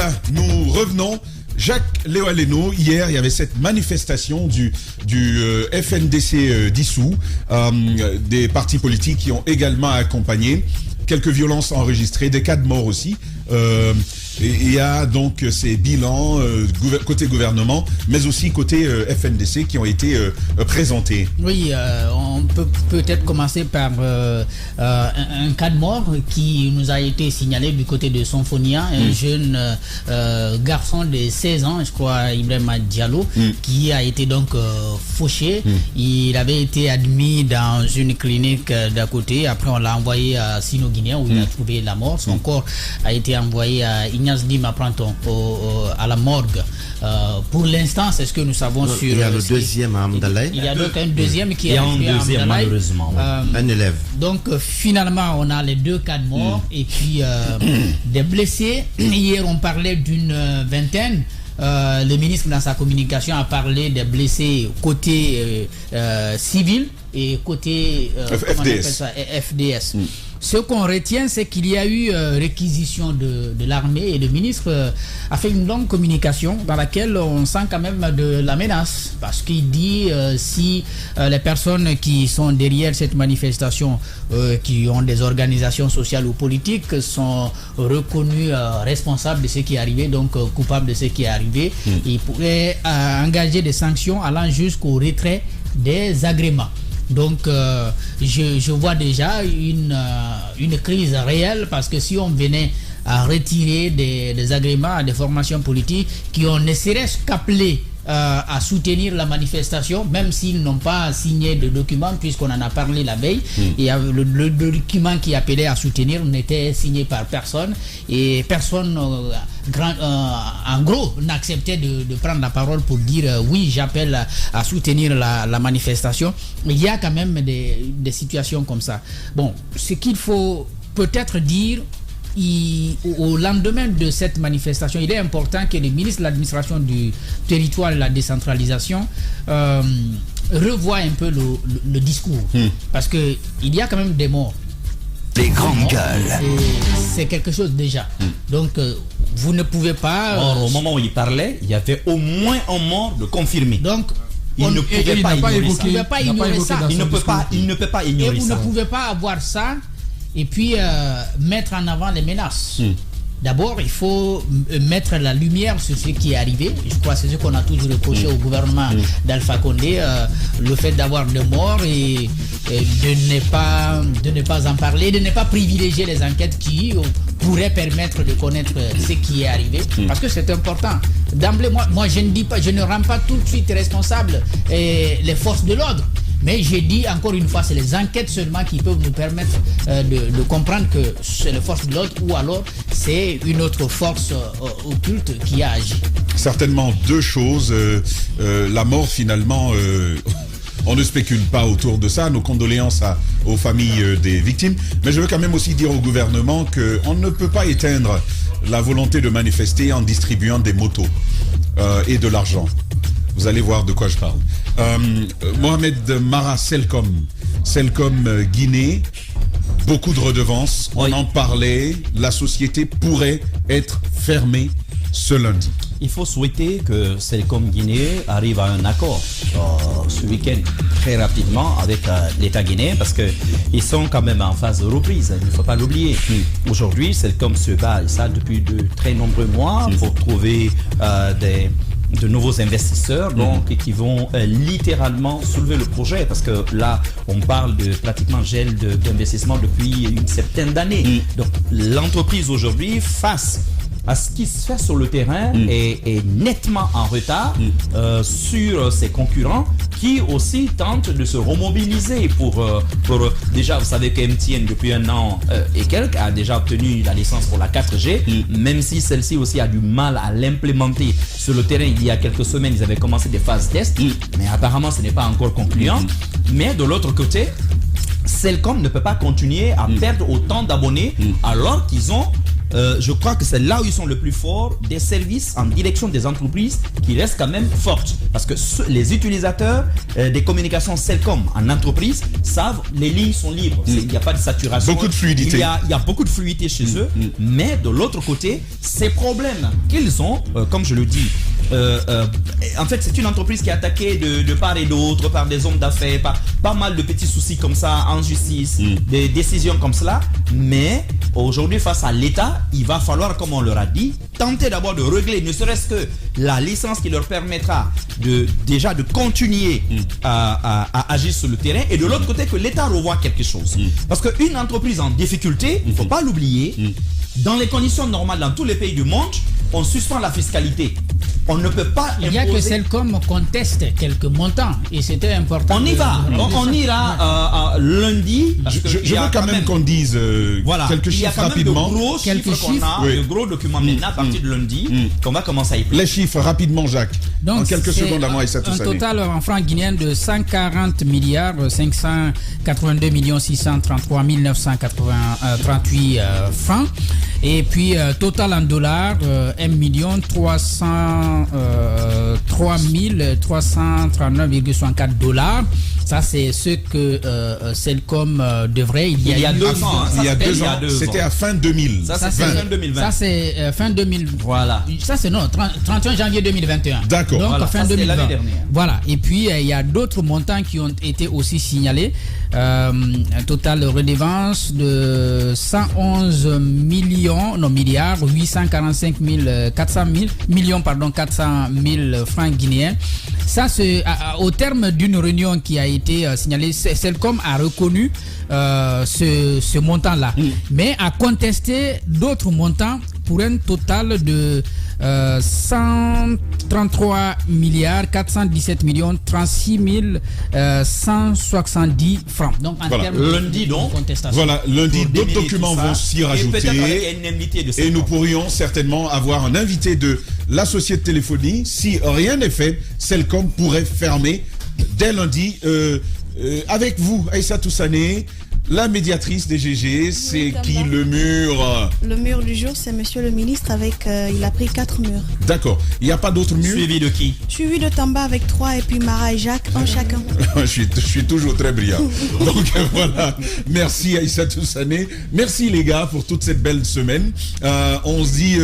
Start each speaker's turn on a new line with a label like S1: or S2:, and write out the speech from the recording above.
S1: voilà, nous revenons. Jacques Léo Aleno, hier, il y avait cette manifestation du FNDC dissous, des partis politiques qui ont également accompagné, quelques violences enregistrées, des cas de mort aussi. Il y a donc ces bilans côté gouvernement, mais aussi côté FNDC qui ont été présentés.
S2: Oui, on peut peut-être commencer par un cas de mort qui nous a été signalé du côté de Sonfonia, un jeune garçon de 16 ans, je crois, Ibrahima Diallo, qui a été donc fauché. Il avait été admis dans une clinique d'à côté. Après, on l'a envoyé à Sino-Guinée où il a trouvé la mort. Son corps a été envoyé à Ignace Dima Pranton à la morgue. Pour l'instant, c'est ce que nous savons sur...
S3: Il y a le deuxième à Amdalaï.
S2: Il y a donc un deuxième qui est
S4: arrivé à Amdalaï, malheureusement.
S3: Un élève.
S2: Donc finalement, on a les deux cas de mort et puis des blessés. Hier, on parlait d'une vingtaine. Le ministre, dans sa communication, a parlé des blessés côté civil et côté FDS. Ce qu'on retient, c'est qu'il y a eu réquisition de l'armée et le ministre a fait une longue communication dans laquelle on sent quand même de la menace, parce qu'il dit si les personnes qui sont derrière cette manifestation, qui ont des organisations sociales ou politiques, sont reconnues responsables de ce qui est arrivé, donc coupables de ce qui est arrivé, ils pourraient engager des sanctions allant jusqu'au retrait des agréments. Donc je vois déjà une crise réelle, parce que si on venait à retirer des agréments à des formations politiques qui ont ne serait-ce qu'appelé à soutenir la manifestation, même s'ils n'ont pas signé de document, puisqu'on en a parlé la veille, et le document qui appelait à soutenir n'était signé par personne, et personne en gros n'acceptait de prendre la parole pour dire oui, j'appelle à soutenir la manifestation. Il y a quand même des situations comme ça. Bon, ce qu'il faut peut-être dire, au lendemain de cette manifestation, il est important que le ministre de l'administration du territoire et de la décentralisation revoie un peu le discours, parce que il y a quand même des morts.
S5: Les grandes gueules.
S2: C'est quelque chose déjà. Donc vous ne pouvez pas...
S4: Or, au moment où il parlait, il y avait au moins un mort de confirmé.
S2: Donc
S4: il ne pouvait pas ignorer ça. Il ne peut pas ignorer ça.
S2: Et vous ne pouvez pas avoir ça et puis mettre en avant les menaces. D'abord, il faut mettre la lumière sur ce qui est arrivé. Je crois que c'est ce qu'on a toujours reproché au gouvernement d'Alpha Condé, le fait d'avoir des morts et de ne pas en parler, de ne pas privilégier les enquêtes qui pourraient permettre de connaître ce qui est arrivé, parce que c'est important. D'emblée, moi je ne dis pas, je ne rends pas tout de suite responsable les forces de l'ordre. Mais j'ai dit encore une fois, c'est les enquêtes seulement qui peuvent nous permettre de comprendre que c'est les forces de l'ordre ou alors c'est une autre force occulte qui a agi.
S1: Certainement deux choses. La mort, finalement, on ne spécule pas autour de ça. Nos condoléances aux familles des victimes. Mais je veux quand même aussi dire au gouvernement qu'on ne peut pas éteindre la volonté de manifester en distribuant des motos et de l'argent. Vous allez voir de quoi je parle. Mohamed Mara Selcom Guinée, beaucoup de redevances. On en parlait. La société pourrait être fermée ce lundi.
S4: Il faut souhaiter que Selcom Guinée arrive à un accord ce week-end très rapidement avec l'État guinéen, parce qu'ils sont quand même en phase de reprise, il ne faut pas l'oublier. Aujourd'hui, Selcom se bat, ça depuis de très nombreux mois, pour trouver de nouveaux investisseurs qui vont littéralement soulever le projet, parce que là on parle de pratiquement gel d'investissement depuis une certaine d'années. Donc l'entreprise aujourd'hui, face à ce qui se fait sur le terrain, est nettement en retard sur ses concurrents, qui aussi tentent de se remobiliser pour déjà, vous savez que MTN depuis un an et quelques a déjà obtenu la licence pour la 4G, même si celle-ci aussi a du mal à l'implémenter sur le terrain. Il y a quelques semaines, ils avaient commencé des phases test, mais apparemment ce n'est pas encore concluant. Mais de l'autre côté, Selcom ne peut pas continuer à perdre autant d'abonnés alors qu'ils ont je crois que c'est là où ils sont le plus forts, des services en direction des entreprises qui restent quand même fortes. Parce que les utilisateurs des communications Celcom en entreprise savent les lignes sont libres. Il n'y a pas de saturation.
S1: Beaucoup de fluidité.
S4: Il y a beaucoup de fluidité chez eux. Mais de l'autre côté, ces problèmes qu'ils ont, comme je le dis, en fait, c'est une entreprise qui est attaquée de part et d'autre par des hommes d'affaires, par pas mal de petits soucis comme ça en justice, des décisions comme cela. Mais aujourd'hui, face à l'État, il va falloir, comme on leur a dit, tenter d'abord de régler, ne serait-ce que la licence qui leur permettra déjà de continuer à agir sur le terrain, et de l'autre côté que l'État revoie quelque chose. Parce qu'une entreprise en difficulté, il ne faut pas l'oublier, dans les conditions normales dans tous les pays du monde, on suspend la fiscalité. On ne peut pas imposer...
S2: Il y a que Celcom conteste quelques montants et c'était important.
S4: On y va. On ira lundi. Parce que
S1: je veux quand même qu'on dise quelques chiffres rapidement.
S4: De gros documents maintenant à partir de lundi qu'on va commencer à y
S1: les chiffres rapidement, Jacques.
S2: Donc,
S1: en quelques secondes avant
S2: un total en francs guinéens de 140 milliards 582 633 938 francs. Et puis total en dollars 1 303 339,64 $. Ça, c'est ce que Celcom devrait.
S4: Il y a 2 ans.
S1: Il y a 2 ans. C'était à fin 2000.
S4: Ça, c'est fin 2020.
S2: Ça, c'est fin 2000.
S4: Voilà.
S2: Ça, c'est 31 janvier 2021.
S1: D'accord.
S2: Donc,
S4: voilà,
S2: fin
S4: ça,
S2: 2020.
S4: l'année dernière.
S2: Voilà. Et puis, il y a d'autres montants qui ont été aussi signalés. Un total de redevance de 111 milliards 845 400 millions 400 000 francs guinéens. Ça, c'est au terme d'une réunion qui a été signalée. Celcom a reconnu ce montant-là, mais a contesté d'autres montants pour un total de 133 milliards 417 millions 36 170 francs. Donc, en termes
S4: lundi,
S2: de contestation.
S1: Voilà, lundi, d'autres documents vont s'y rajouter.
S4: Et
S1: nous pourrions certainement avoir un invité de la société de téléphonie. Si rien n'est fait, Celcom pourrait fermer dès lundi. Avec vous, Aïssa Toussané, la médiatrice des GG, c'est qui le mur?
S6: Le mur du jour, c'est monsieur le ministre avec, il a pris 4 murs.
S1: D'accord. Il n'y a pas d'autres murs?
S4: Suivi de qui?
S6: Suivi de Tamba avec 3 et puis Mara et Jacques, un chacun.
S1: je suis toujours très brillant. Donc voilà. Merci Aïssa Toussané. Merci les gars pour toute cette belle semaine. On se dit...